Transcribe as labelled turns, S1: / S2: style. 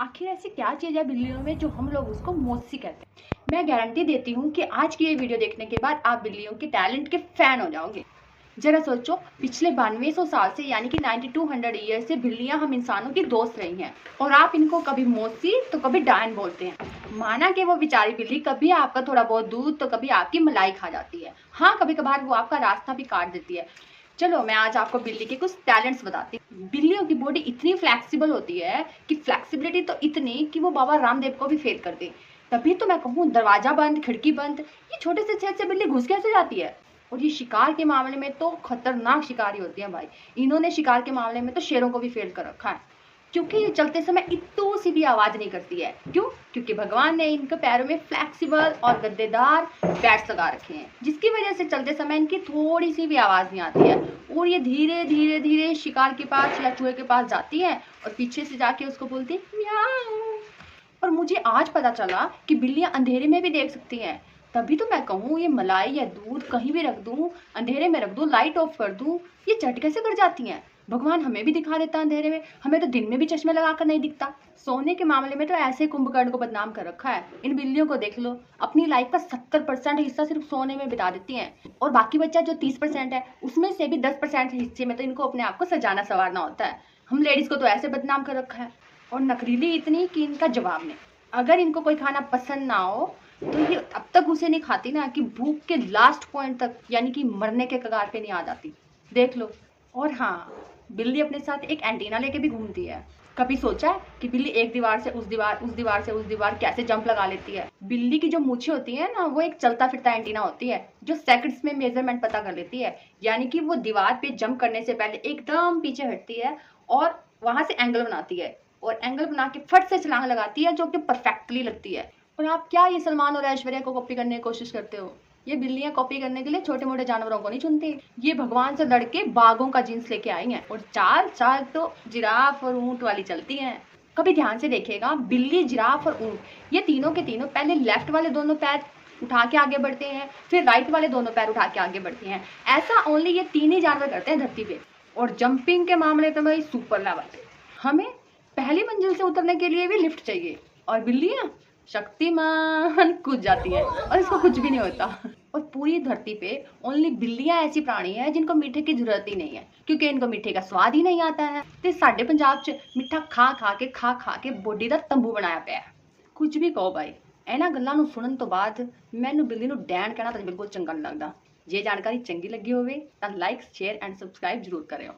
S1: आखिर ऐसी क्या चीज़ है बिल्लियों में जो हम लोग उसको मौसी कहते हैं। मैं गारंटी देती हूँ कि आज की ये वीडियो देखने के बाद आप बिल्लियों के टैलेंट के फैन हो जाओगे। जरा सोचो, पिछले 9200 साल से यानी कि 9200 ईयर से बिल्लियां हम इंसानों की दोस्त रही हैं और आप इनको कभी मौसी तो कभी डायन बोलते हैं। माना कि वो बेचारी बिल्ली कभी आपका थोड़ा बहुत दूध तो कभी आपकी मलाई खा जाती है। हाँ, कभी कभार वो आपका रास्ता भी काट देती है। चलो मैं आज आपको बिल्ली के कुछ टैलेंट्स बताती हूँ। बिल्लियों की बॉडी इतनी फ्लेक्सिबल होती है कि फ्लेक्सिबिलिटी तो इतनी कि वो बाबा रामदेव को भी फेल कर दे। तभी तो मैं कहूँ, दरवाजा बंद, खिड़की बंद, ये छोटे से छेद से बिल्ली घुस कैसे जाती है। और ये शिकार के मामले में तो खतरनाक शिकारी होती है भाई। इन्होंने शिकार के मामले में तो शेरों को भी फेल कर रखा है, क्योंकि ये चलते समय इतू सी भी आवाज नहीं करती है। क्यों? क्योंकि भगवान ने इनके पैरों में फ्लेक्सिबल और गद्देदार पैड्स लगा रखे हैं, जिसकी वजह से चलते समय इनकी थोड़ी सी भी आवाज नहीं आती है और ये धीरे धीरे धीरे शिकार के पास या चूहे के पास जाती है और पीछे से जाके उसको बोलती म्याऊ। और मुझे आज पता चला कि बिल्लियां अंधेरे में भी देख सकती हैं। तभी तो मैं कहूँ, ये मलाई या दूध कहीं भी रख दूँ, अंधेरे में रख दूँ, लाइट ऑफ कर दूँ, ये झट कैसे कर जाती हैं। भगवान हमें भी दिखा देता अंधेरे में, हमें तो दिन में भी चश्मे लगाकर नहीं दिखता। सोने के मामले में तो ऐसे कुंभकर्ण को बदनाम कर रखा है। इन बिल्लियों को देख लो, अपनी लाइफ का 70% हिस्सा सिर्फ सोने में बिता देती हैं और बाकी बच्चा जो 30% है उसमें से भी 10% हिस्से में तो इनको अपने आप को सजाना संवारना होता है। हम लेडीज को तो ऐसे बदनाम कर रखा है और नखरीली इतनी कि इनका जवाब नहीं। अगर इनको कोई खाना पसंद ना हो तो ये अब तक उसे नहीं खाती ना कि भूख के लास्ट पॉइंट तक, यानी कि मरने के कगार पे नहीं आ जाती। देख लो। और हाँ, बिल्ली अपने साथ एक एंटीना लेके भी घूमती है। कभी सोचा है कि बिल्ली एक दीवार से उस दीवार, उस दीवार से उस दीवार कैसे जंप लगा लेती है। बिल्ली की जो मूछें होती है ना, वो एक चलता फिरता एंटीना होती है जो सेकंड्स में मेजरमेंट पता कर लेती है। यानी कि वो दीवार पे जंप करने से पहले एकदम पीछे हटती है और वहां से एंगल बनाती है और एंगल बना के फट से छलांग लगाती है, जो कि परफेक्टली लगती है। और आप क्या ये सलमान और ऐश्वर्या को कॉपी करने की कोशिश करते हो? ये बिल्लियां कॉपी करने के लिए छोटे मोटे जानवरों को नहीं चुनती। ये भगवान से लड़के बाघों का जीन्स लेके आई हैं और चाल चाल तो जिराफ और ऊंट वाली चलती हैं। कभी ध्यान से देखिएगा, बिल्ली, जिराफ और ऊंट, ये तीनों के तीनों पहले लेफ्ट वाले दोनों पैर उठा के आगे बढ़ते हैं, फिर राइट वाले दोनों पैर उठा के आगे बढ़ते हैं। ऐसा ओनली ये तीन ही जानवर करते हैं धरती पे। और जंपिंग के मामले तो भाई सुपर लेवल। हमें पहली मंजिल से उतरने के लिए भी लिफ्ट चाहिए और बिल्लियां शक्तिमान कूद जाती है और इसको कुछ भी नहीं होता। और पूरी धरती पे ओनली बिल्लियां ऐसी प्राणी है जिनको मीठे की जरूरत ही नहीं है, क्योंकि इनको मीठे का स्वाद ही नहीं आता है। ते साडे पंजाब च मिठा खा खा के बॉडी ਦਾ तंबू बनाया ਪਿਆ। कुछ भी कहो भाई, ਇਹਨਾਂ ਗੱਲਾਂ ਨੂੰ ਸੁਣਨ ਤੋਂ ਬਾਅਦ ਮੈਨੂੰ ਬਿੱਲੀ ਨੂੰ ਡੈਣ ਕਹਿਣਾ ਤਾਂ ਬਿਲਕੁਲ ਚੰਗਾ ਨਹੀਂ ਲੱਗਦਾ। ਜੇ ਜਾਣਕਾਰੀ ਚੰਗੀ ਲੱਗੀ ਹੋਵੇ ਤਾਂ ਲਾਈਕ, ਸ਼ੇਅਰ ਐਂਡ ਸਬਸਕ੍ਰਾਈਬ ਜ਼ਰੂਰ ਕਰਿਓ।